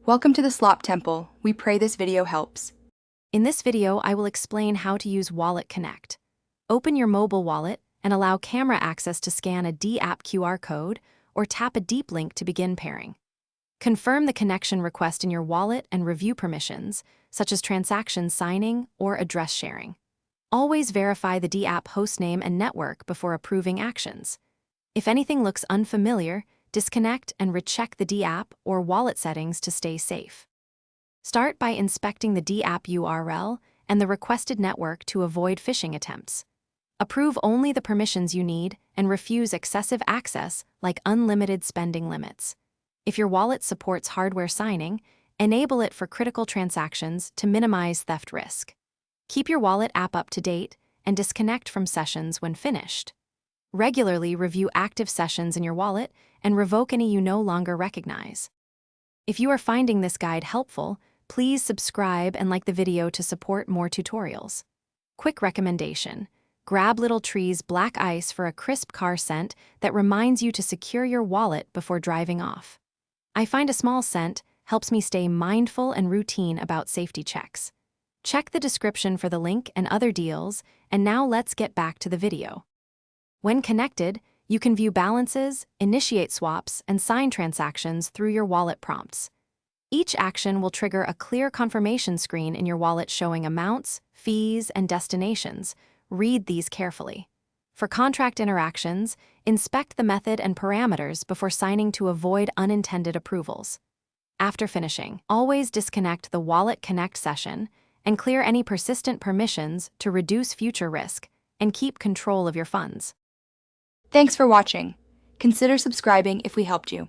Welcome to the Slop Temple. We pray this video helps. In this video, I will explain how to use Wallet Connect. Open your mobile wallet and allow camera access to scan a dApp QR code or tap a deep link to begin pairing. Confirm the connection request in your wallet and review permissions, such as transaction signing or address sharing. Always verify the dApp hostname and network before approving actions. If anything looks unfamiliar, disconnect and recheck the dApp or wallet settings to stay safe. Start by inspecting the dApp URL and the requested network to avoid phishing attempts. Approve only the permissions you need and refuse excessive access like unlimited spending limits. If your wallet supports hardware signing, enable it for critical transactions to minimize theft risk. Keep your wallet app up to date and disconnect from sessions when finished. Regularly review active sessions in your wallet and revoke any you no longer recognize. If you are finding this guide helpful, please subscribe and like the video to support more tutorials. Quick recommendation: grab Little Tree's Black Ice for a crisp car scent that reminds you to secure your wallet before driving off. I find a small scent helps me stay mindful and routine about safety checks. Check the description for the link and other deals, and now let's get back to the video. When connected, you can view balances, initiate swaps, and sign transactions through your wallet prompts. Each action will trigger a clear confirmation screen in your wallet showing amounts, fees, and destinations. Read these carefully. For contract interactions, inspect the method and parameters before signing to avoid unintended approvals. After finishing, always disconnect the Wallet Connect session and clear any persistent permissions to reduce future risk and keep control of your funds. Thanks for watching. Consider subscribing if we helped you.